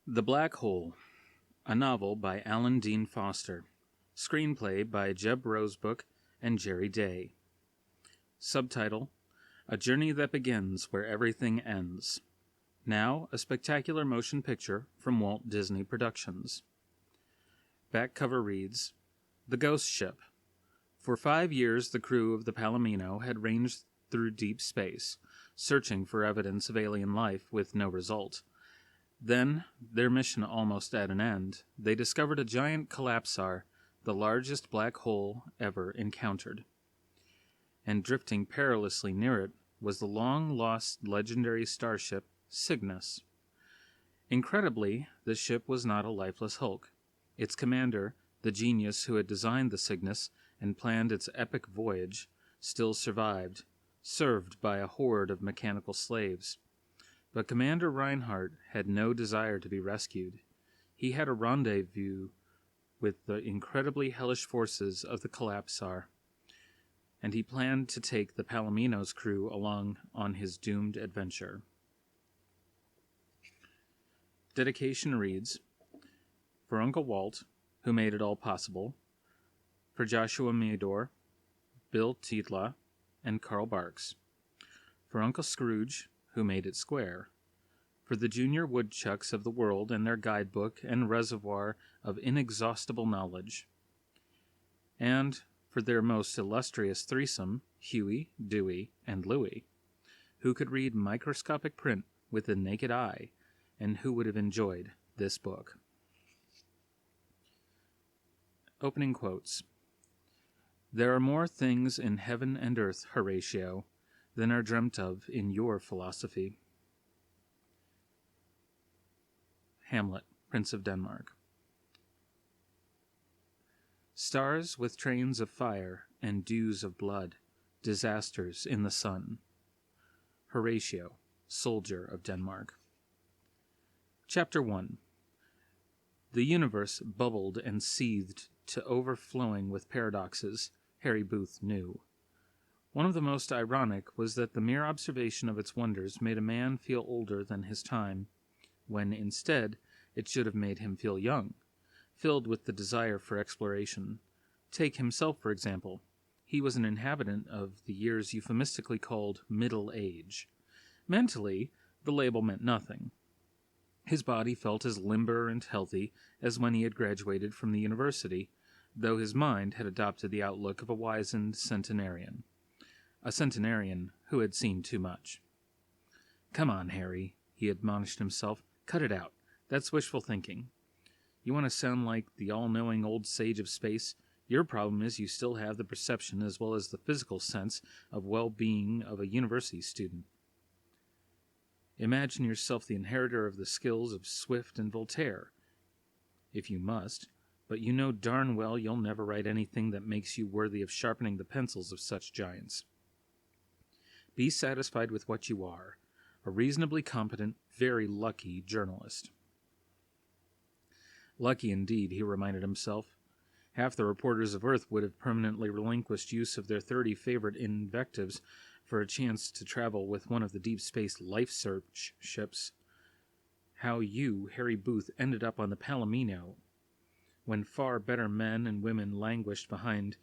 The Black Hole, a novel by Alan Dean Foster. Screenplay by Jeb Rosebook and Jerry Day. Subtitle, A Journey That Begins Where Everything Ends. Now, a spectacular motion picture from Walt Disney Productions. Back cover reads, The Ghost Ship. For 5 years, the crew of the Palomino had ranged through deep space, searching for evidence of alien life with no result. Then, their mission almost at an end, they discovered a giant collapsar, the largest black hole ever encountered. And drifting perilously near it was the long-lost legendary starship Cygnus. Incredibly, the ship was not a lifeless hulk. Its commander, the genius who had designed the Cygnus and planned its epic voyage, still survived, served by a horde of mechanical slaves. But Commander Reinhardt had no desire to be rescued. He had a rendezvous with the incredibly hellish forces of the collapsar, and he planned to take the Palomino's crew along on his doomed adventure. Dedication reads, For Uncle Walt, who made it all possible, for Joshua Meador, Bill Tietla, and Carl Barks, for Uncle Scrooge, who made it square, for the junior woodchucks of the world and their guidebook and reservoir of inexhaustible knowledge, and for their most illustrious threesome, Huey, Dewey, and Louie, who could read microscopic print with the naked eye, and who would have enjoyed this book. Opening quotes. There are more things in heaven and earth, Horatio, than are dreamt of in your philosophy. Hamlet, Prince of Denmark. Stars with trains of fire and dews of blood, disasters in the sun. Horatio, Soldier of Denmark. Chapter 1. The universe bubbled and seethed to overflowing with paradoxes, Harry Booth knew. One of the most ironic was that the mere observation of its wonders made a man feel older than his time, when instead it should have made him feel young, filled with the desire for exploration. Take himself, for example. He was an inhabitant of the years euphemistically called middle age. Mentally, the label meant nothing. His body felt as limber and healthy as when he had graduated from the university, though his mind had adopted the outlook of a wizened centenarian. A centenarian who had seen too much. Come on, Harry, he admonished himself. Cut it out. That's wishful thinking. You want to sound like the all-knowing old sage of space? Your problem is you still have the perception as well as the physical sense of well-being of a university student. Imagine yourself the inheritor of the skills of Swift and Voltaire, if you must, but you know darn well you'll never write anything that makes you worthy of sharpening the pencils of such giants. Be satisfied with what you are, a reasonably competent, very lucky journalist. Lucky indeed, he reminded himself. Half the reporters of Earth would have permanently relinquished use of their 30 favorite invectives for a chance to travel with one of the deep space life search ships. How you, Harry Booth, ended up on the Palomino, when far better men and women languished behind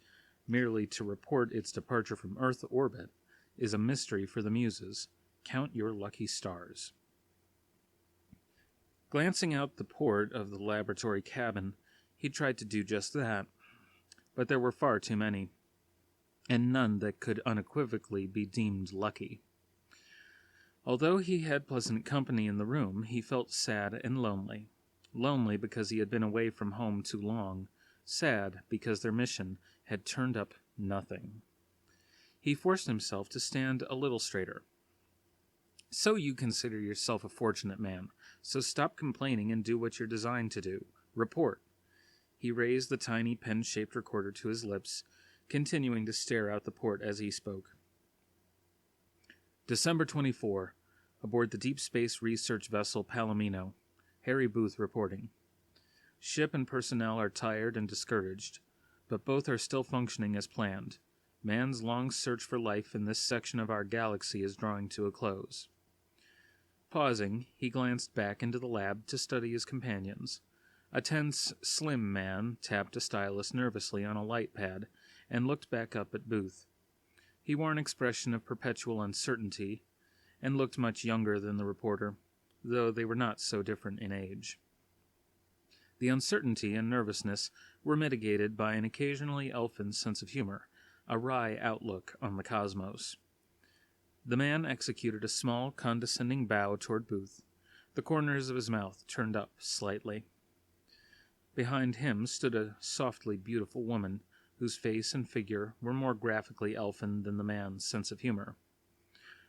merely to report its departure from Earth orbit, is a mystery for the muses. Count your lucky stars. Glancing out the port of the laboratory cabin, he tried to do just that, but there were far too many, and none that could unequivocally be deemed lucky. Although he had pleasant company in the room, he felt sad and lonely. Lonely because he had been away from home too long, sad because their mission had turned up nothing. He forced himself to stand a little straighter. So you consider yourself a fortunate man, so stop complaining and do what you're designed to do. Report. He raised the tiny pen-shaped recorder to his lips, continuing to stare out the port as he spoke. December 24, aboard the Deep Space Research Vessel Palomino. Harry Booth reporting. Ship and personnel are tired and discouraged, but both are still functioning as planned. Man's long search for life in this section of our galaxy is drawing to a close. Pausing, he glanced back into the lab to study his companions. A tense, slim man tapped a stylus nervously on a light pad and looked back up at Booth. He wore an expression of perpetual uncertainty and looked much younger than the reporter, though they were not so different in age. The uncertainty and nervousness were mitigated by an occasionally elfin sense of humor, a wry outlook on the cosmos. The man executed a small, condescending bow toward Booth, the corners of his mouth turned up slightly. Behind him stood a softly beautiful woman, whose face and figure were more graphically elfin than the man's sense of humor.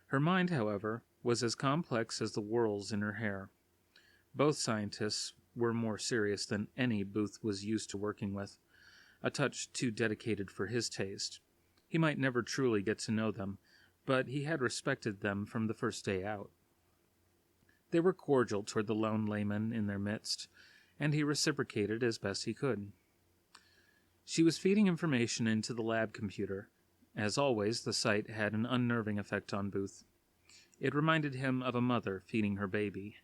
Her mind, however, was as complex as the whorls in her hair. Both scientists were more serious than any Booth was used to working with, a touch too dedicated for his taste. He might never truly get to know them, but he had respected them from the first day out. They were cordial toward the lone layman in their midst, and he reciprocated as best he could. She was feeding information into the lab computer. As always, the sight had an unnerving effect on Booth. It reminded him of a mother feeding her baby.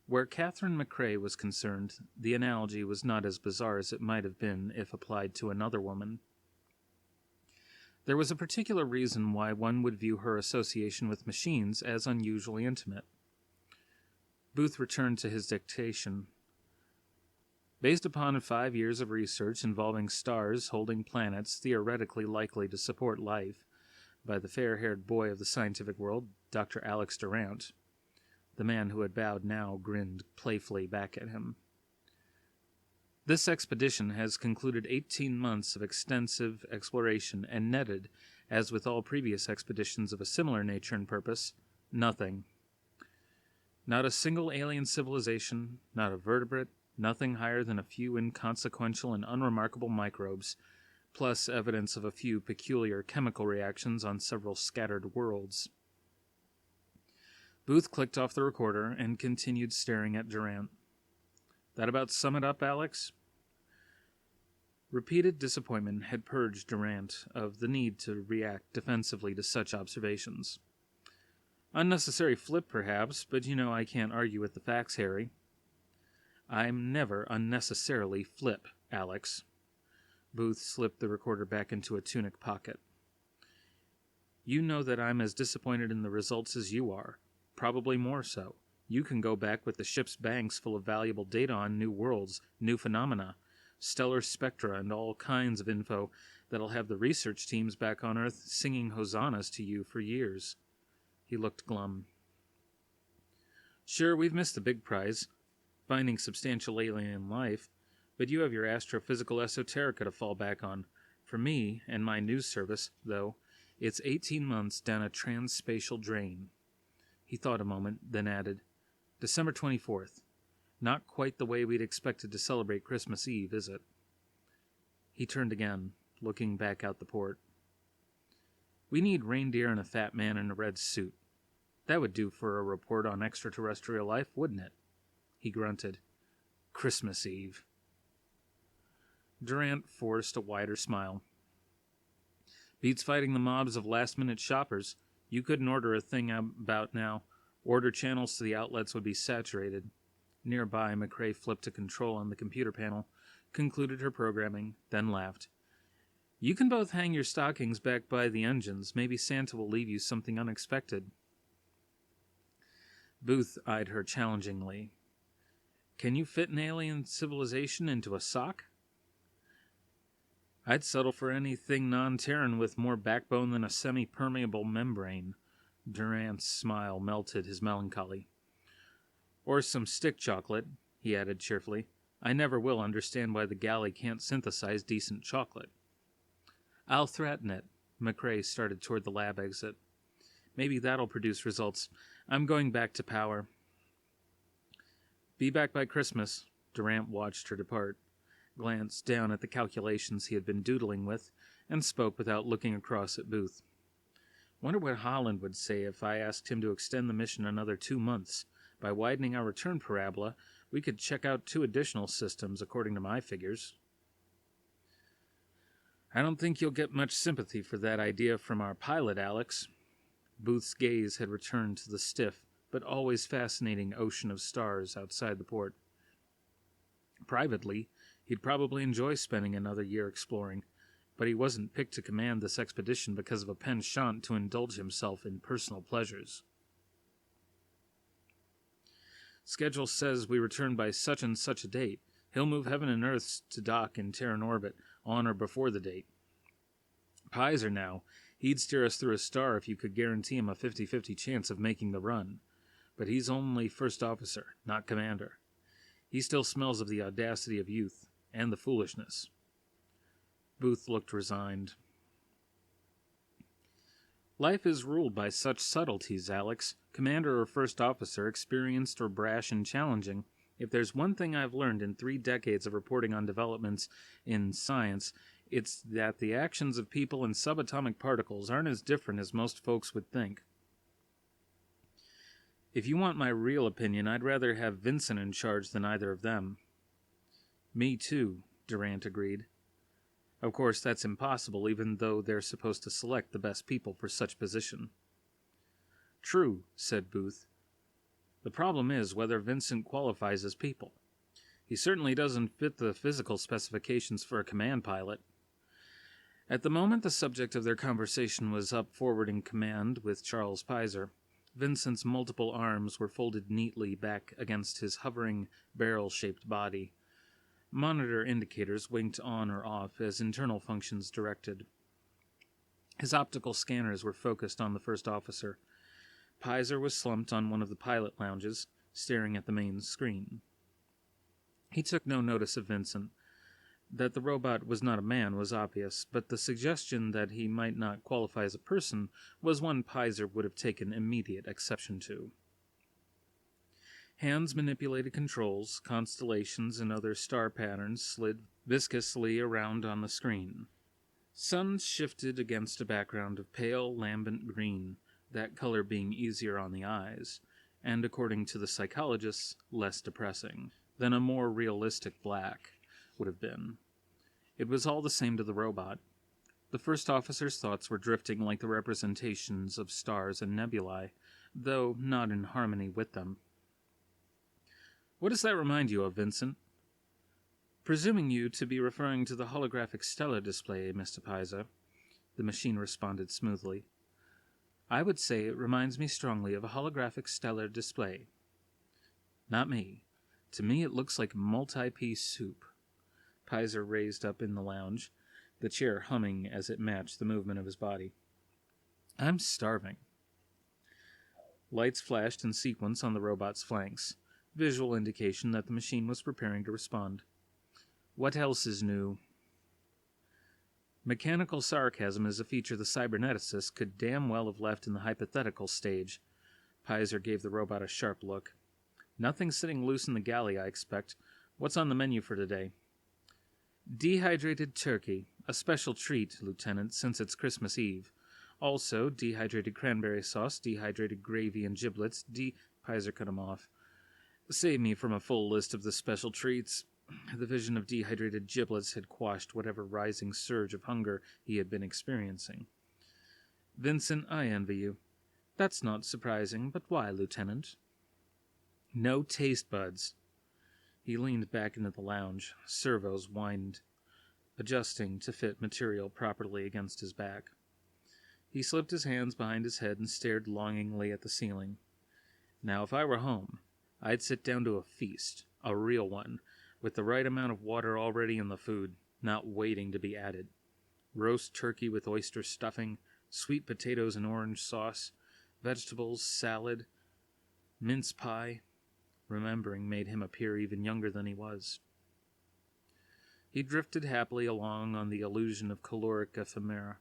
Where Catherine McCrae was concerned, the analogy was not as bizarre as it might have been if applied to another woman. There was a particular reason why one would view her association with machines as unusually intimate. Booth returned to his dictation. Based upon 5 years of research involving stars holding planets theoretically likely to support life, by the fair-haired boy of the scientific world, Dr. Alex Durant. The man who had bowed now grinned playfully back at him. This expedition has concluded 18 months of extensive exploration and netted, as with all previous expeditions of a similar nature and purpose, nothing. Not a single alien civilization, not a vertebrate, nothing higher than a few inconsequential and unremarkable microbes, plus evidence of a few peculiar chemical reactions on several scattered worlds. Booth clicked off the recorder and continued staring at Durant. That about sum it up, Alex? Repeated disappointment had purged Durant of the need to react defensively to such observations. Unnecessary flip, perhaps, but you know I can't argue with the facts, Harry. I'm never unnecessarily flip, Alex. Booth slipped the recorder back into a tunic pocket. You know that I'm as disappointed in the results as you are, probably more so. You can go back with the ship's banks full of valuable data on new worlds, new phenomena, stellar spectra, and all kinds of info that'll have the research teams back on Earth singing hosannas to you for years. He looked glum. Sure, we've missed the big prize, finding substantial alien life, but you have your astrophysical esoterica to fall back on. For me and my news service, though, it's 18 months down a transspatial drain. He thought a moment, then added, December 24th. Not quite the way we'd expected to celebrate Christmas Eve, is it? He turned again, looking back out the port. We need reindeer and a fat man in a red suit. That would do for a report on extraterrestrial life, wouldn't it? He grunted. Christmas Eve. Durant forced a wider smile. Beats fighting the mobs of last-minute shoppers. You couldn't order a thing about now. Order channels to the outlets would be saturated. Nearby, McCrae flipped a control on the computer panel, concluded her programming, then laughed. You can both hang your stockings back by the engines. Maybe Santa will leave you something unexpected. Booth eyed her challengingly. Can you fit an alien civilization into a sock? I'd settle for anything non-Terran with more backbone than a semi-permeable membrane. Durant's smile melted his melancholy. Or some stick chocolate, he added cheerfully. I never will understand why the galley can't synthesize decent chocolate. I'll threaten it. McCrae started toward the lab exit. Maybe that'll produce results. I'm going back to power. Be back by Christmas. Durant watched her depart, glanced down at the calculations he had been doodling with, and spoke without looking across at Booth. Wonder what Holland would say if I asked him to extend the mission another 2 months. By widening our return parabola, we could check out 2 additional systems, according to my figures. I don't think you'll get much sympathy for that idea from our pilot, Alex. Booth's gaze had returned to the stiff, but always fascinating ocean of stars outside the port. Privately, he'd probably enjoy spending another year exploring, but he wasn't picked to command this expedition because of a penchant to indulge himself in personal pleasures. Schedule says we return by such and such a date. He'll move heaven and earth to dock in Terran orbit on or before the date. Pizer now, he'd steer us through a star if you could guarantee him a 50-50 chance of making the run. But he's only first officer, not commander. He still smells of the audacity of youth and the foolishness. Booth looked resigned. Life is ruled by such subtleties, Alex. Commander or first officer, experienced or brash and challenging. If there's one thing I've learned in 3 decades of reporting on developments in science, it's that the actions of people and subatomic particles aren't as different as most folks would think. If you want my real opinion, I'd rather have Vincent in charge than either of them. Me too, Durant agreed. Of course, that's impossible, even though they're supposed to select the best people for such position. True, said Booth. The problem is whether Vincent qualifies as people. He certainly doesn't fit the physical specifications for a command pilot. At the moment the subject of their conversation was up forward in command with Charles Pizer, Vincent's multiple arms were folded neatly back against his hovering, barrel-shaped body. Monitor indicators winked on or off as internal functions directed. His optical scanners were focused on the first officer. Pizer was slumped on one of the pilot lounges, staring at the main screen. He took no notice of Vincent. That the robot was not a man was obvious, but the suggestion that he might not qualify as a person was one Pizer would have taken immediate exception to. Hands manipulated controls, constellations, and other star patterns slid viscously around on the screen. Suns shifted against a background of pale, lambent green, that color being easier on the eyes, and, according to the psychologists, less depressing than a more realistic black would have been. It was all the same to the robot. The first officer's thoughts were drifting like the representations of stars and nebulae, though not in harmony with them. What does that remind you of, Vincent? Presuming you to be referring to the holographic stellar display, Mr. Pizer, the machine responded smoothly. I would say it reminds me strongly of a holographic stellar display. Not me. To me it looks like multi-piece soup. Pizer raised up in the lounge, the chair humming as it matched the movement of his body. I'm starving. Lights flashed in sequence on the robot's flanks, visual indication that the machine was preparing to respond. What else is new? Mechanical sarcasm is a feature the cyberneticist could damn well have left in the hypothetical stage. Pizer gave the robot a sharp look. Nothing sitting loose in the galley, I expect. What's on the menu for today? Dehydrated turkey, a special treat, Lieutenant, since it's Christmas Eve. Also, dehydrated cranberry sauce, dehydrated gravy and giblets, Pizer cut him off. Save me from a full list of the special treats. The vision of dehydrated giblets had quashed whatever rising surge of hunger he had been experiencing. Vincent, I envy you. That's not surprising, but why, Lieutenant? No taste buds. He leaned back into the lounge. Servos whined, adjusting to fit material properly against his back. He slipped his hands behind his head and stared longingly at the ceiling. Now, if I were home, I'd sit down to a feast, a real one, with the right amount of water already in the food, not waiting to be added. Roast turkey with oyster stuffing, sweet potatoes and orange sauce, vegetables, salad, mince pie. Remembering made him appear even younger than he was. He drifted happily along on the illusion of caloric ephemera,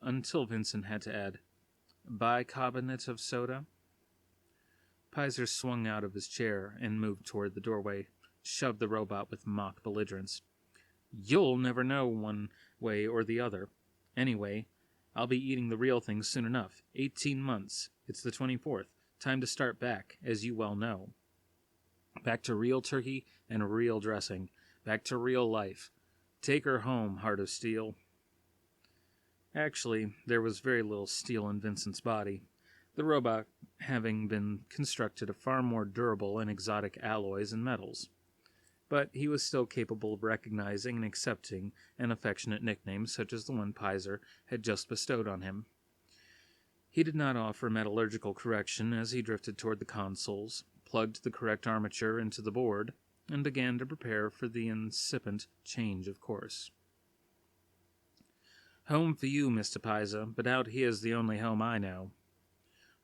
until Vincent had to add, bicarbonate of soda? Pizer swung out of his chair and moved toward the doorway, shoved the robot with mock belligerence. You'll never know one way or the other. Anyway, I'll be eating the real thing soon enough. 18 months. It's the 24th. Time to start back, as you well know. Back to real turkey and real dressing. Back to real life. Take her home, heart of steel. Actually, there was very little steel in Vincent's body. the robot having been constructed of far more durable and exotic alloys and metals. But he was still capable of recognizing and accepting an affectionate nickname such as the one Pizer had just bestowed on him. He did not offer metallurgical correction as he drifted toward the consoles, plugged the correct armature into the board, and began to prepare for the incipient change of course. "Home for you, Mr. Pizer, but out here's the only home I know."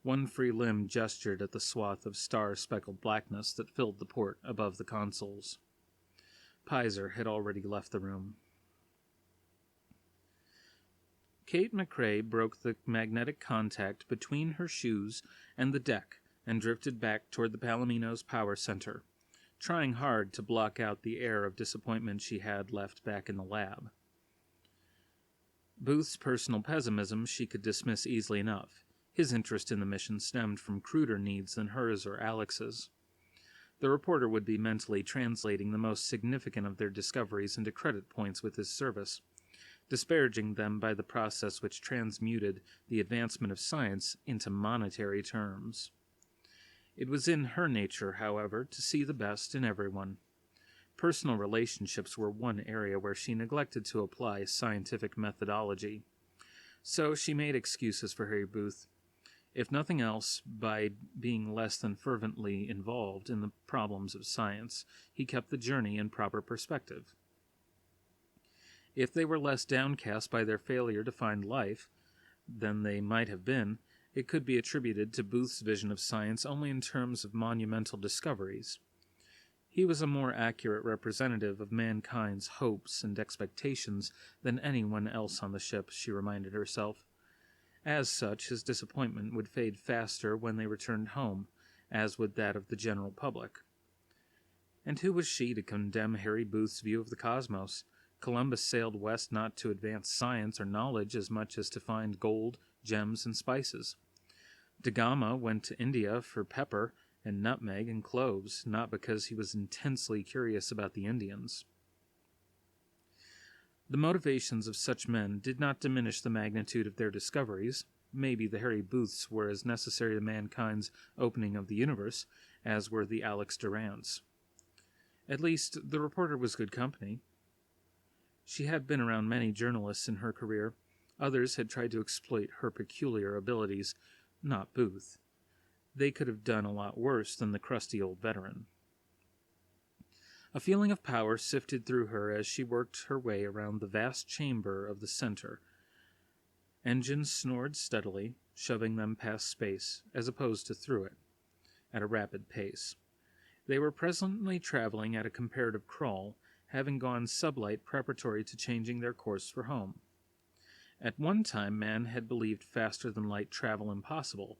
One free limb gestured at the swath of star-speckled blackness that filled the port above the consoles. Pizer had already left the room. Kate McCrae broke the magnetic contact between her shoes and the deck and drifted back toward the Palomino's power center, trying hard to block out the air of disappointment she had left back in the lab. Booth's personal pessimism she could dismiss easily enough. His interest in the mission stemmed from cruder needs than hers or Alex's. The reporter would be mentally translating the most significant of their discoveries into credit points with his service, disparaging them by the process which transmuted the advancement of science into monetary terms. It was in her nature, however, to see the best in everyone. Personal relationships were one area where she neglected to apply scientific methodology. So she made excuses for Harry Booth, if nothing else, by being less than fervently involved in the problems of science. He kept the journey in proper perspective. If they were less downcast by their failure to find life than they might have been, it could be attributed to Booth's vision of science only in terms of monumental discoveries. He was a more accurate representative of mankind's hopes and expectations than anyone else on the ship, she reminded herself. As such, his disappointment would fade faster when they returned home, as would that of the general public. And who was she to condemn Harry Booth's view of the cosmos? Columbus sailed west not to advance science or knowledge as much as to find gold, gems, and spices. Da Gama went to India for pepper and nutmeg and cloves, not because he was intensely curious about the Indians. The motivations of such men did not diminish the magnitude of their discoveries. Maybe the Harry Booths were as necessary to mankind's opening of the universe as were the Alex Durants. At least, the reporter was good company. She had been around many journalists in her career. Others had tried to exploit her peculiar abilities, not Booth. They could have done a lot worse than the crusty old veteran. A feeling of power sifted through her as she worked her way around the vast chamber of the center. Engines snored steadily, shoving them past space, as opposed to through it, at a rapid pace. They were presently traveling at a comparative crawl, having gone sublight preparatory to changing their course for home. At one time, man had believed faster-than-light travel impossible.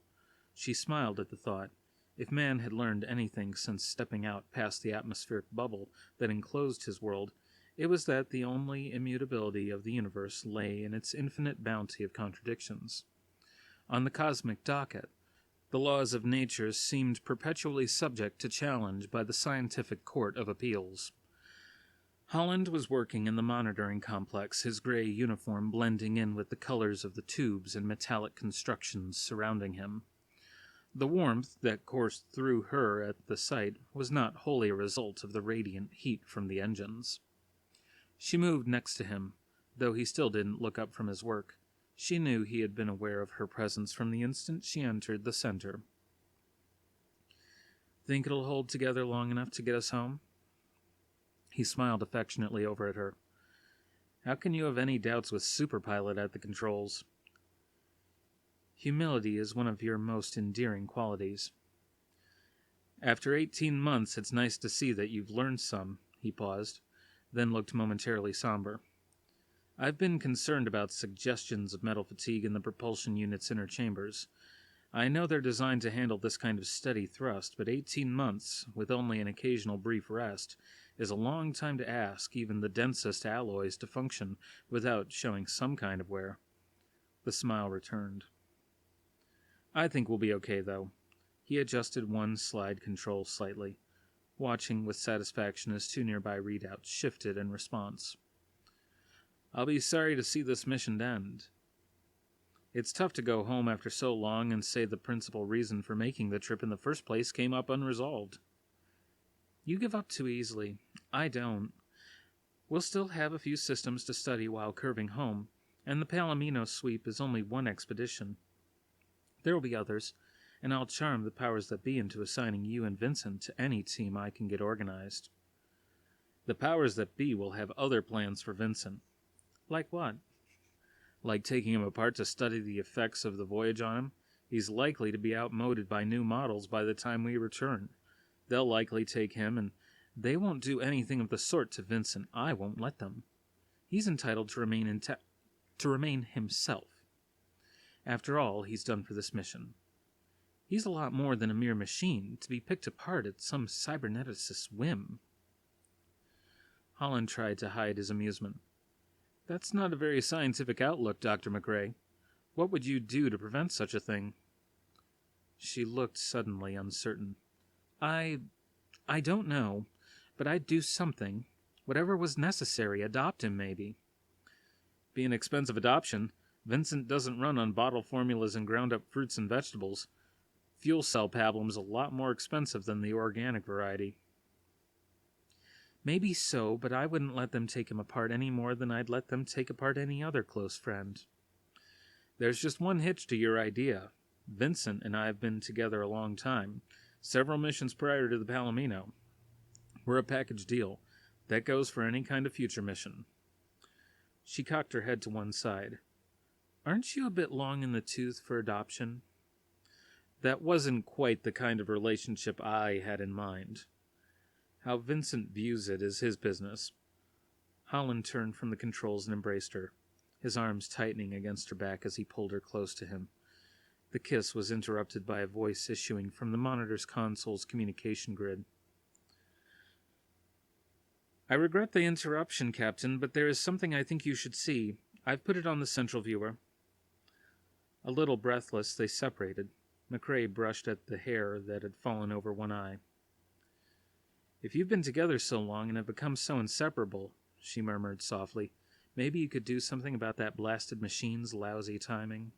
She smiled at the thought. If man had learned anything since stepping out past the atmospheric bubble that enclosed his world, it was that the only immutability of the universe lay in its infinite bounty of contradictions. On the cosmic docket, the laws of nature seemed perpetually subject to challenge by the scientific court of appeals. Holland was working in the monitoring complex, his gray uniform blending in with the colors of the tubes and metallic constructions surrounding him. The warmth that coursed through her at the sight was not wholly a result of the radiant heat from the engines. She moved next to him, though he still didn't look up from his work. She knew he had been aware of her presence from the instant she entered the center. "Think it'll hold together long enough to get us home?" He smiled affectionately over at her. "How can you have any doubts with Superpilot at the controls?" "Humility is one of your most endearing qualities." "After 18 months, it's nice to see that you've learned some." He paused, then looked momentarily somber. "I've been concerned about suggestions of metal fatigue in the propulsion unit's inner chambers. I know they're designed to handle this kind of steady thrust, but 18 months, with only an occasional brief rest, is a long time to ask even the densest alloys to function without showing some kind of wear." The smile returned. "I think we'll be okay, though." He adjusted one slide control slightly, watching with satisfaction as two nearby readouts shifted in response. "I'll be sorry to see this mission end." It's tough to go home after so long and say the principal reason for making the trip in the first place came up unresolved. You give up too easily. I don't. We'll still have a few systems to study while curving home, and the Palomino sweep is only one expedition. There will be others, and I'll charm the powers that be into assigning you and Vincent to any team I can get organized. The powers that be will have other plans for Vincent. Like what? Like taking him apart to study the effects of the voyage on him. He's likely to be outmoded by new models by the time we return. They'll likely take him, and they won't do anything of the sort to Vincent. I won't let them. He's entitled to remain himself. After all he's done for this mission. He's a lot more than a mere machine to be picked apart at some cyberneticist's whim. Holland tried to hide his amusement. That's not a very scientific outlook, Dr. McRae. What would you do to prevent such a thing? She looked suddenly uncertain. I don't know, but I'd do something. Whatever was necessary. Adopt him, maybe. Be an expensive adoption. Vincent doesn't run on bottle formulas and ground-up fruits and vegetables. Fuel cell pablum's a lot more expensive than the organic variety. Maybe so, but I wouldn't let them take him apart any more than I'd let them take apart any other close friend. There's just one hitch to your idea. Vincent and I have been together a long time, several missions prior to the Palomino. We're a package deal. That goes for any kind of future mission. She cocked her head to one side. Aren't you a bit long in the tooth for adoption? That wasn't quite the kind of relationship I had in mind. How Vincent views it is his business. Holland turned from the controls and embraced her, his arms tightening against her back as he pulled her close to him. The kiss was interrupted by a voice issuing from the monitor's console's communication grid. I regret the interruption, Captain, but there is something I think you should see. I've put it on the central viewer. A little breathless, they separated. McRae brushed at the hair that had fallen over one eye. If you've been together so long and have become so inseparable, she murmured softly, maybe you could do something about that blasted machine's lousy timing.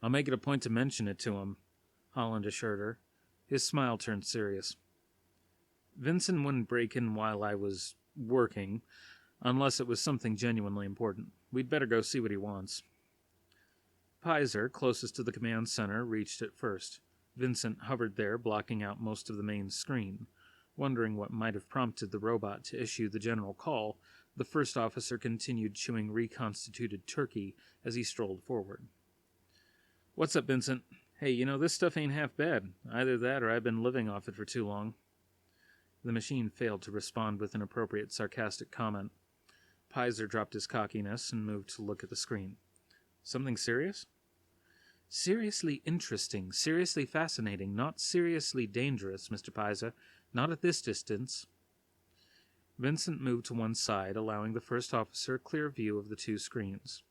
I'll make it a point to mention it to him, Holland assured her. His smile turned serious. Vincent wouldn't break in while I was working, unless it was something genuinely important. We'd better go see what he wants. Pizer, closest to the command center, reached it first. Vincent hovered there, blocking out most of the main screen. Wondering what might have prompted the robot to issue the general call, the first officer continued chewing reconstituted turkey as he strolled forward. What's up, Vincent? Hey, this stuff ain't half bad. Either that or I've been living off it for too long. The machine failed to respond with an appropriate sarcastic comment. Pizer dropped his cockiness and moved to look at the screen. Something serious? Seriously interesting, seriously fascinating, not seriously dangerous, Mr. Pizer. Not at this distance. Vincent moved to one side, allowing the first officer a clear view of the two screens.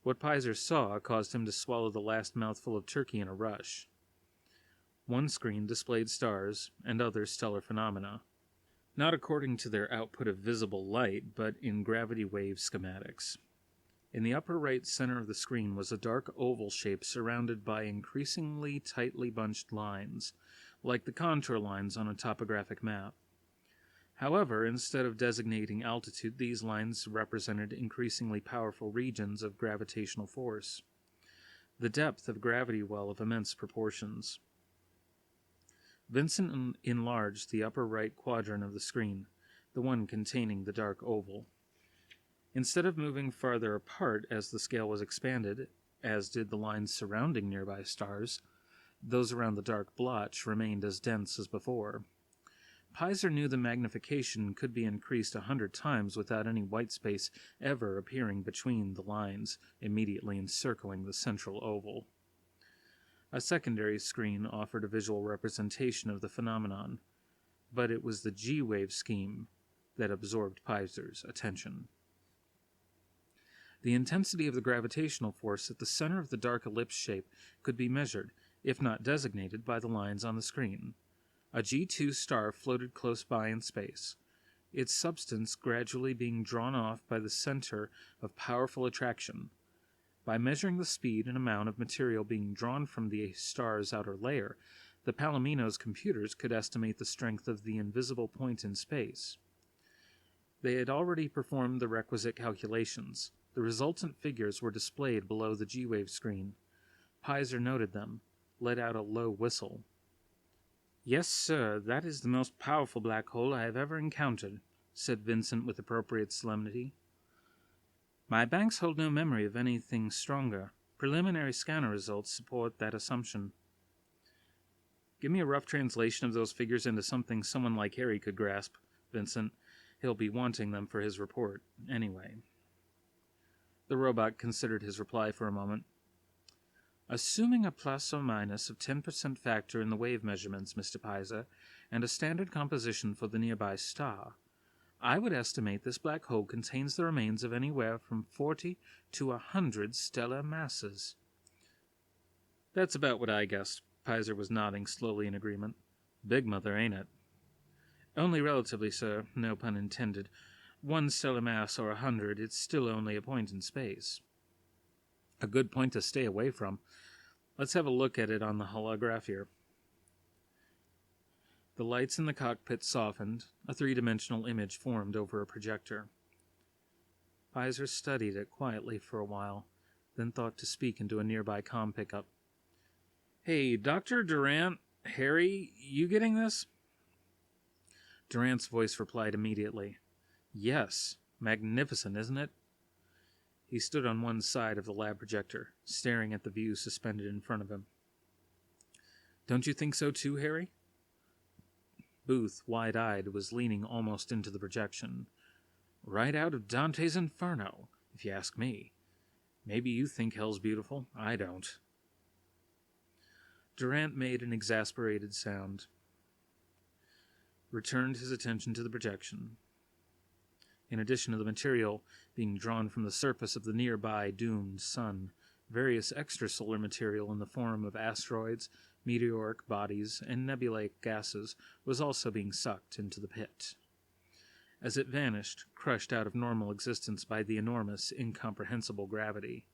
What Pizer saw caused him to swallow the last mouthful of turkey in a rush. One screen displayed stars and other stellar phenomena, not according to their output of visible light, but in gravity wave schematics. In the upper right center of the screen was a dark oval shape surrounded by increasingly tightly bunched lines, like the contour lines on a topographic map. However, instead of designating altitude, these lines represented increasingly powerful regions of gravitational force, the depth of gravity well of immense proportions. Vincent enlarged the upper right quadrant of the screen, the one containing the dark oval. Instead of moving farther apart as the scale was expanded, as did the lines surrounding nearby stars, those around the dark blotch remained as dense as before. Pizer knew the magnification could be increased 100 times without any white space ever appearing between the lines immediately encircling the central oval. A secondary screen offered a visual representation of the phenomenon, but it was the G-wave scheme that absorbed Pizer's attention. The intensity of the gravitational force at the center of the dark ellipse shape could be measured, if not designated, by the lines on the screen. A G2 star floated close by in space, its substance gradually being drawn off by the center of powerful attraction, By measuring the speed and amount of material being drawn from the star's outer layer, the Palomino's computers could estimate the strength of the invisible point in space. They had already performed the requisite calculations. The resultant figures were displayed below the G-wave screen. Pizer noted them, let out a low whistle. "Yes, sir, that is the most powerful black hole I have ever encountered," said Vincent with appropriate solemnity. "My banks hold no memory of anything stronger. Preliminary scanner results support that assumption." "Give me a rough translation of those figures into something someone like Harry could grasp, Vincent. He'll be wanting them for his report, anyway." The robot considered his reply for a moment. "Assuming a plus or minus of 10% factor in the wave measurements, Mr. Pizer, and a standard composition for the nearby star, I would estimate this black hole contains the remains of anywhere from 40 to 100 stellar masses." "That's about what I guessed." Pizer was nodding slowly in agreement. "Big mother, ain't it?" "Only relatively, sir. No pun intended. One stellar mass or 100, it's still only a point in space." "A good point to stay away from. Let's have a look at it on the holograph here." The lights in the cockpit softened. A three-dimensional image formed over a projector. Pizer studied it quietly for a while, then thought to speak into a nearby comm pickup. "Hey, Dr. Durant, Harry, you getting this?" Durant's voice replied immediately. "Yes. Magnificent, isn't it?" He stood on one side of the lab projector, staring at the view suspended in front of him. "Don't you think so too, Harry?" Booth, wide-eyed, was leaning almost into the projection. "Right out of Dante's Inferno, if you ask me. Maybe you think hell's beautiful. I don't." Durant made an exasperated sound, returned his attention to the projection. In addition to the material being drawn from the surface of the nearby doomed sun, various extrasolar material in the form of asteroids, meteoric bodies, and nebulaic gases was also being sucked into the pit. As it vanished, crushed out of normal existence by the enormous, incomprehensible gravity,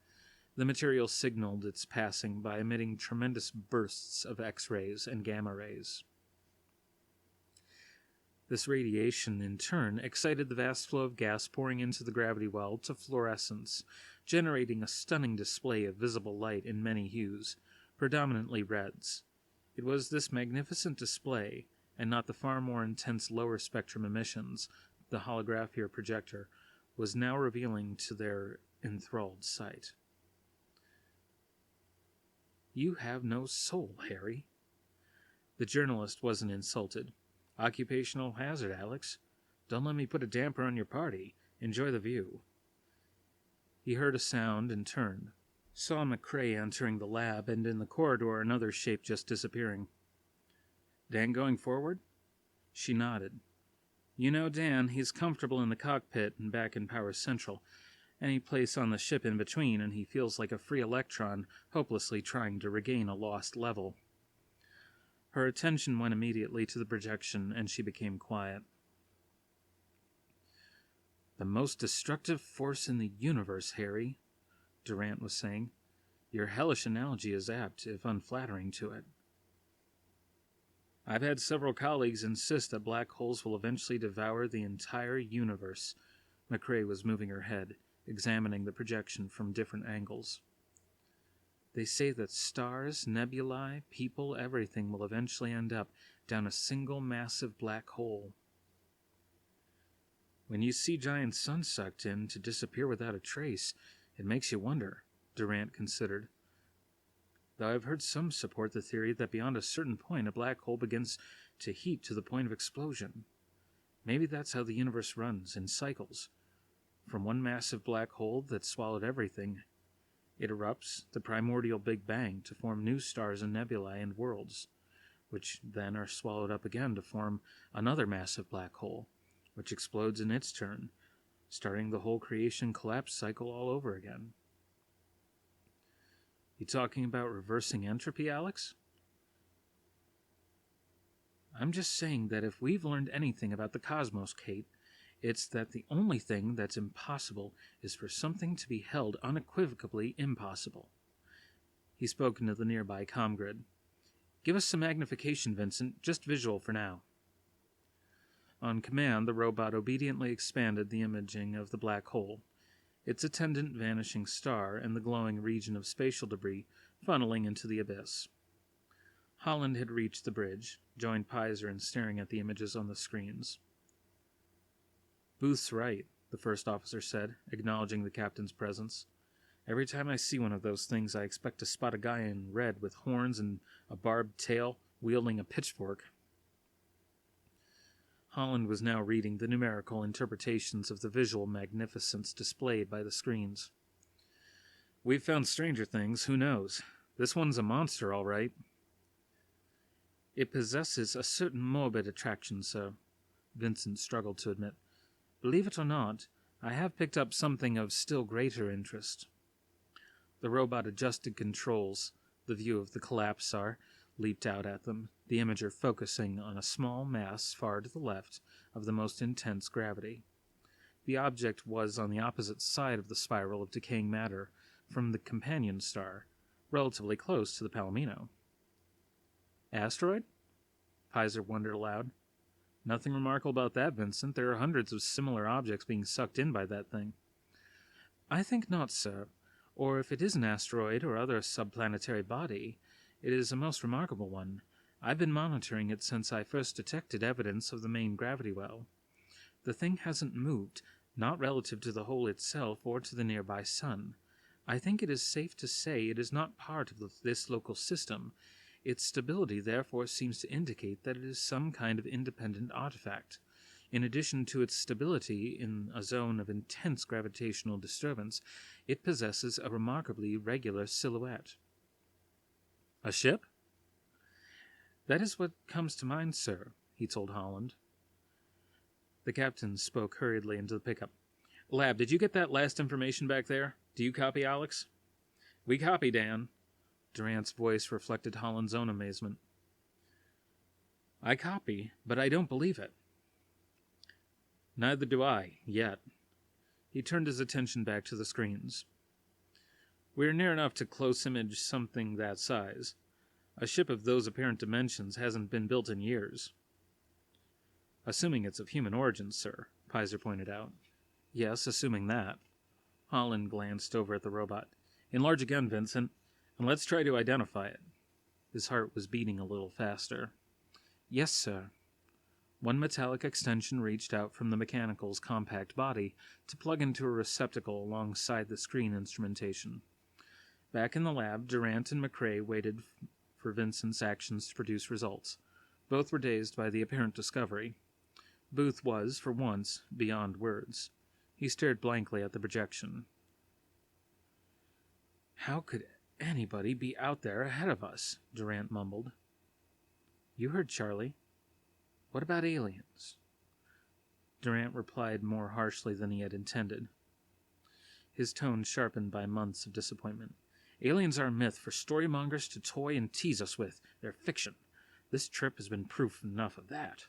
the material signaled its passing by emitting tremendous bursts of X-rays and gamma rays. This radiation, in turn, excited the vast flow of gas pouring into the gravity well to fluorescence, generating a stunning display of visible light in many hues, predominantly reds. It was this magnificent display, and not the far more intense lower spectrum emissions the holographier projector was now revealing to their enthralled sight. "You have no soul, Harry." The journalist wasn't insulted. "Occupational hazard, Alex. Don't let me put a damper on your party. Enjoy the view." He heard a sound and turned. Saw McCrae entering the lab, and in the corridor another shape just disappearing. "Dan going forward?" She nodded. "You know Dan, he's comfortable in the cockpit and back in Power Central. Any place on the ship in between, and he feels like a free electron, hopelessly trying to regain a lost level." Her attention went immediately to the projection, and she became quiet. "The most destructive force in the universe, Harry," Durant was saying. "Your hellish analogy is apt, if unflattering, to it." "I've had several colleagues insist that black holes will eventually devour the entire universe." McCrae was moving her head, examining the projection from different angles. "They say that stars, nebulae, people, everything will eventually end up down a single massive black hole." "When you see giant suns sucked in to disappear without a trace, it makes you wonder," Durant considered. "Though I've heard some support the theory that beyond a certain point a black hole begins to heat to the point of explosion. Maybe that's how the universe runs, in cycles. From one massive black hole that swallowed everything, it erupts, the primordial Big Bang, to form new stars and nebulae and worlds, which then are swallowed up again to form another massive black hole, which explodes in its turn, starting the whole creation collapse cycle all over again." "You talking about reversing entropy, Alex?" "I'm just saying that if we've learned anything about the cosmos, Kate, It's that the only thing that's impossible is for something to be held unequivocally impossible. He spoke into the nearby comm grid. Give us some magnification, Vincent, just visual for now. On command, the robot obediently expanded the imaging of the black hole, its attendant vanishing star and the glowing region of spatial debris funneling into the abyss. Holland had reached the bridge, joined Pizer in staring at the images on the screens. Booth's right, the first officer said, acknowledging the captain's presence. Every time I see one of those things, I expect to spot a guy in red with horns and a barbed tail, wielding a pitchfork. Holland was now reading the numerical interpretations of the visual magnificence displayed by the screens. We've found stranger things, who knows? This one's a monster, all right. It possesses a certain morbid attraction, sir, Vincent struggled to admit. Believe it or not, I have picked up something of still greater interest. The robot adjusted controls. The view of the collapsar leaped out at them, the imager focusing on a small mass far to the left of the most intense gravity. The object was on the opposite side of the spiral of decaying matter from the companion star, relatively close to the Palomino. Asteroid? Pizer wondered aloud. Nothing remarkable about that, Vincent. There are hundreds of similar objects being sucked in by that thing. I think not, sir. Or if it is an asteroid or other subplanetary body, it is a most remarkable one. I've been monitoring it since I first detected evidence of the main gravity well. The thing hasn't moved, not relative to the hole itself or to the nearby sun. I think it is safe to say it is not part of this local system. Its stability therefore seems to indicate that it is some kind of independent artifact. In addition to its stability in a zone of intense gravitational disturbance, it possesses a remarkably regular silhouette. A ship? That is what comes to mind, sir, he told Holland. The captain spoke hurriedly into the pickup. Lab, did you get that last information back there? Do you copy, Alex? We copy, Dan. Durant's voice reflected Holland's own amazement. I copy, but I don't believe it. Neither do I, yet. He turned his attention back to the screens. We're near enough to close image something that size. A ship of those apparent dimensions hasn't been built in years. Assuming it's of human origin, sir, Pizer pointed out. Yes, assuming that. Holland glanced over at the robot. Enlarge again, Vincent, and let's try to identify it. His heart was beating a little faster. Yes, sir. One metallic extension reached out from the mechanical's compact body to plug into a receptacle alongside the screen instrumentation. Back in the lab, Durant and McCrae waited for Vincent's actions to produce results. Both were dazed by the apparent discovery. Booth was, for once, beyond words. He stared blankly at the projection. How could anybody be out there ahead of us? Durant mumbled. You heard Charlie. What about aliens? Durant replied more harshly than he had intended, his tone sharpened by months of disappointment. Aliens are a myth for storymongers to toy and tease us with. They're fiction. This trip has been proof enough of that.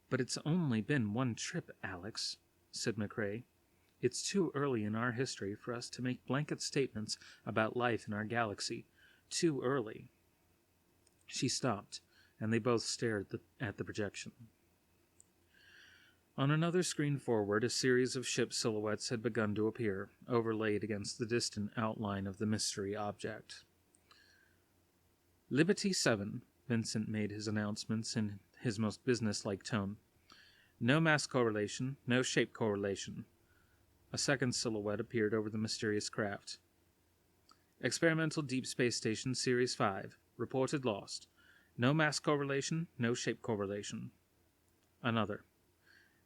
But it's only been one trip, Alex, said McCrae. It's too early in our history for us to make blanket statements about life in our galaxy. Too early. She stopped, and they both stared at the projection. On another screen forward, a series of ship silhouettes had begun to appear, overlaid against the distant outline of the mystery object. Liberty 7, Vincent made his announcements in his most businesslike tone. No mass correlation, no shape correlation. A second silhouette appeared over the mysterious craft. Experimental Deep Space Station Series 5, reported lost. No mass correlation, no shape correlation. Another.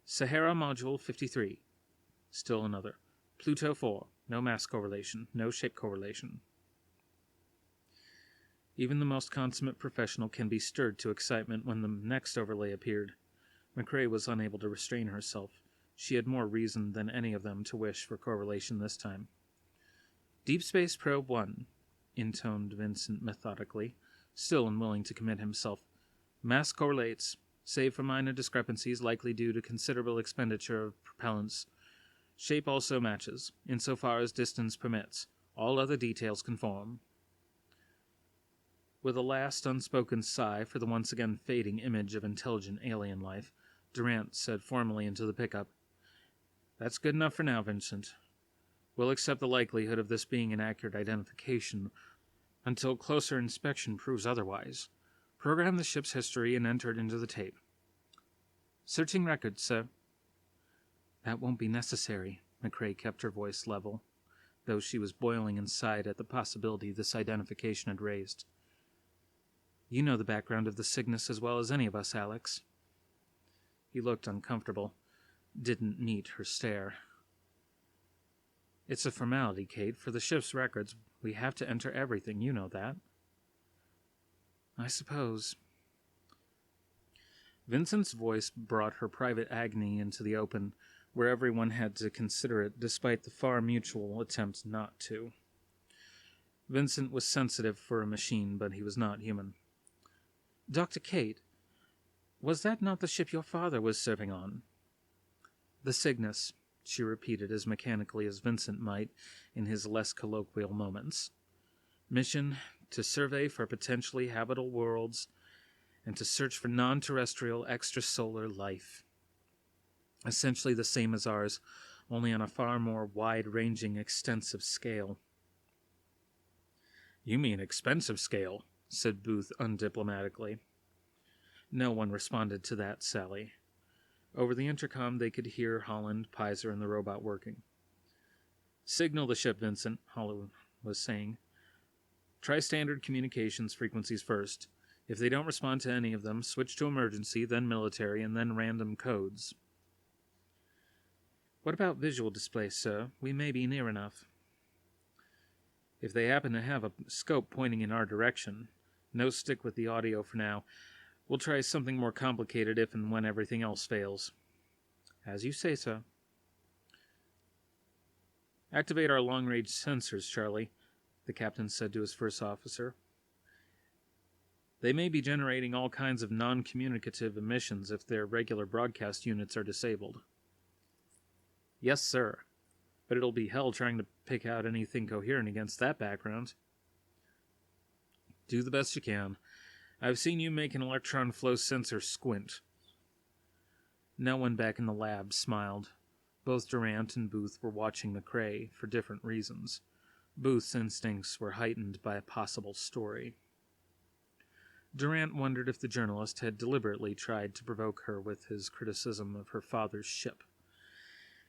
Sahara Module 53. Still another. Pluto 4. No mass correlation, no shape correlation. Even the most consummate professional can be stirred to excitement when the next overlay appeared. McCrae was unable to restrain herself. She had more reason than any of them to wish for correlation this time. Deep Space Probe 1, intoned Vincent methodically, still unwilling to commit himself. Mass correlates. save for minor discrepancies likely due to considerable expenditure of propellants. Shape also matches, insofar as distance permits. All other details conform. With a last unspoken sigh for the once again fading image of intelligent alien life, Durant said formally into the pickup, "That's good enough for now, Vincent. We'll accept the likelihood of this being an accurate identification until closer inspection proves otherwise. Program the ship's history and enter it into the tape." "Searching records, sir." "That won't be necessary." McCrae kept her voice level, though she was boiling inside at the possibility this identification had raised. "You know the background of the Cygnus as well as any of us, Alex." He looked uncomfortable, didn't meet her stare. "It's a formality, Kate. For the ship's records, we have to enter everything. You know that." "I suppose." Vincent's voice brought her private agony into the open, where everyone had to consider it, despite the far mutual attempt not to. Vincent was sensitive for a machine, but he was not human. "Dr. Kate, was that not the ship your father was serving on?" "The Cygnus," she repeated as mechanically as Vincent might in his less colloquial moments. "Mission, to survey for potentially habitable worlds and to search for non-terrestrial extrasolar life. Essentially the same as ours, only on a far more wide-ranging, extensive scale." "You mean expensive scale," said Booth undiplomatically. No one responded to that sally. Over the intercom they could hear Holland, Pizer, and the robot working. "Signal the ship, Vincent," Holland was saying. "Try standard communications frequencies first. If they don't respond to any of them, switch to emergency, then military, and then random codes." "What about visual display, sir? We may be near enough." "If they happen to have a scope pointing in our direction. No stick with the audio for now. We'll try something more complicated if and when everything else fails." "As you say, sir." "Activate our long-range sensors, Charlie," the captain said to his first officer. "They may be generating all kinds of non-communicative emissions if their regular broadcast units are disabled." "Yes, sir. But it'll be hell trying to pick out anything coherent against that background." "Do the best you can. I've seen you make an electron flow sensor squint." No one back in the lab smiled. Both Durant and Booth were watching McCrae for different reasons. Booth's instincts were heightened by a possible story. Durant wondered if the journalist had deliberately tried to provoke her with his criticism of her father's ship.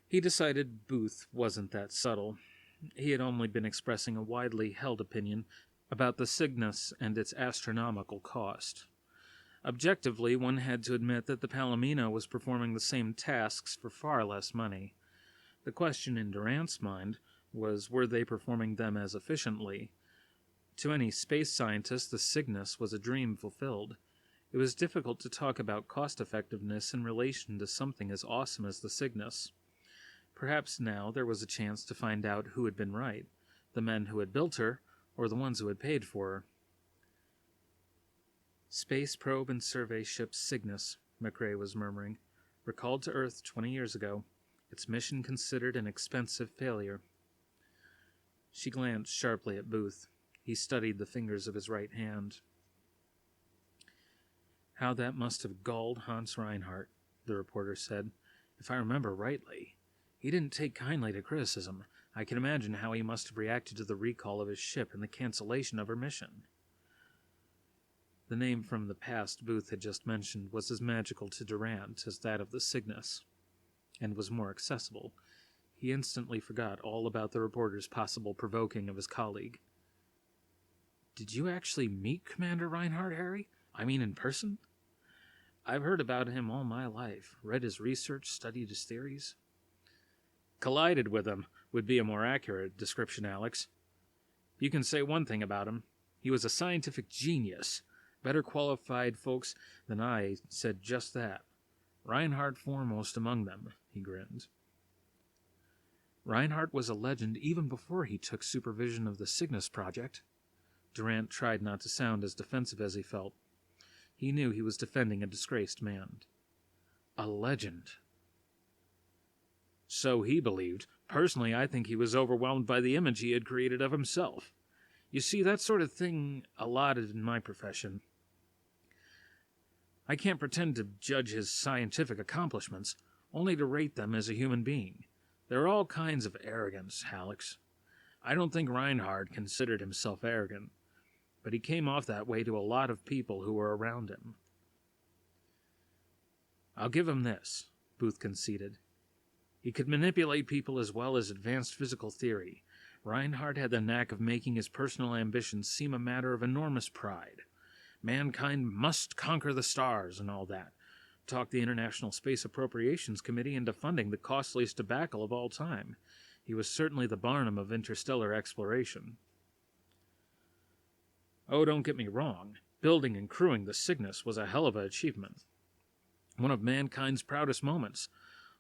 He decided Booth wasn't that subtle. He had only been expressing a widely held opinion about the Cygnus and its astronomical cost. Objectively, one had to admit that the Palomino was performing the same tasks for far less money. The question in Durant's mind was, were they performing them as efficiently? To any space scientist, the Cygnus was a dream fulfilled. It was difficult to talk about cost-effectiveness in relation to something as awesome as the Cygnus. Perhaps now there was a chance to find out who had been right, the men who had built her, or the ones who had paid for her. "Space probe and survey ship Cygnus," McCrae was murmuring. "Recalled to Earth 20 years ago. Its mission considered an expensive failure." She glanced sharply at Booth. He studied the fingers of his right hand. "How that must have galled Hans Reinhardt," the reporter said. "If I remember rightly, he didn't take kindly to criticism. I can imagine how he must have reacted to the recall of his ship and the cancellation of her mission." The name from the past Booth had just mentioned was as magical to Durant as that of the Cygnus, and was more accessible. He instantly forgot all about the reporter's possible provoking of his colleague. "Did you actually meet Commander Reinhardt, Harry? I mean in person?" "I've heard about him all my life, read his research, studied his theories." "Collided with him would be a more accurate description, Alex. You can say one thing about him. He was a scientific genius. Better qualified folks than I said just that. Reinhardt foremost among them," he grinned. "Reinhardt was a legend even before he took supervision of the Cygnus project." Durant tried not to sound as defensive as he felt. He knew he was defending a disgraced man. A legend. So he believed. Personally, I think he was overwhelmed by the image he had created of himself. You see, that sort of thing allotted in my profession. I can't pretend to judge his scientific accomplishments, only to rate them as a human being. There are all kinds of arrogance, Alex. I don't think Reinhard considered himself arrogant, but he came off that way to a lot of people who were around him. I'll give him this, Booth conceded. He could manipulate people as well as advanced physical theory. Reinhard had the knack of making his personal ambitions seem a matter of enormous pride. Mankind must conquer the stars and all that. Talked the International Space Appropriations Committee into funding the costliest tobacco of all time. He was certainly the Barnum of interstellar exploration. Oh, don't get me wrong. Building and crewing the Cygnus was a hell of an achievement. One of mankind's proudest moments.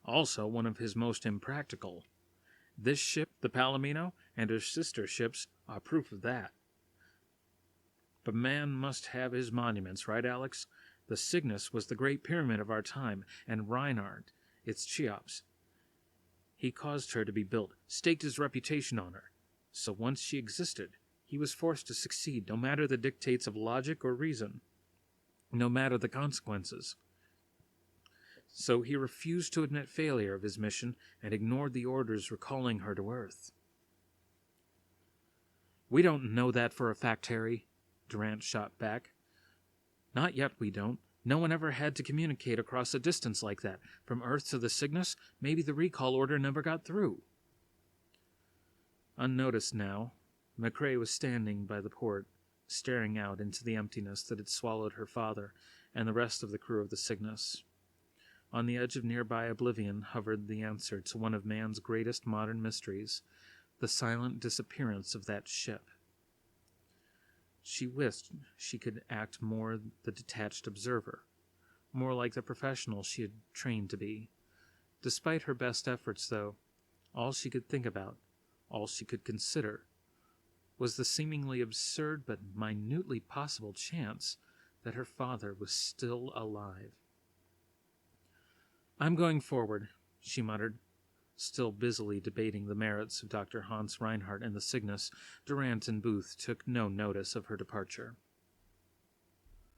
Also one of his most impractical. This ship, the Palomino, and her sister ships are proof of that. But man must have his monuments, right, Alex? The Cygnus was the great pyramid of our time, and Reinhard, its Cheops. He caused her to be built, staked his reputation on her. So once she existed, he was forced to succeed, no matter the dictates of logic or reason, no matter the consequences. So he refused to admit failure of his mission and ignored the orders recalling her to Earth. We don't know that for a fact, Harry, Durant shot back. Not yet, we don't. No one ever had to communicate across a distance like that. From Earth to the Cygnus, maybe the recall order never got through. Unnoticed now, McCrae was standing by the port, staring out into the emptiness that had swallowed her father and the rest of the crew of the Cygnus. On the edge of nearby oblivion hovered the answer to one of man's greatest modern mysteries, the silent disappearance of that ship. She wished she could act more the detached observer, more like the professional she had trained to be. Despite her best efforts, though, all she could think about, all she could consider, was the seemingly absurd but minutely possible chance that her father was still alive. I'm going forward, she muttered. Still busily debating the merits of Dr. Hans Reinhardt and the Cygnus, Durant and Booth took no notice of her departure.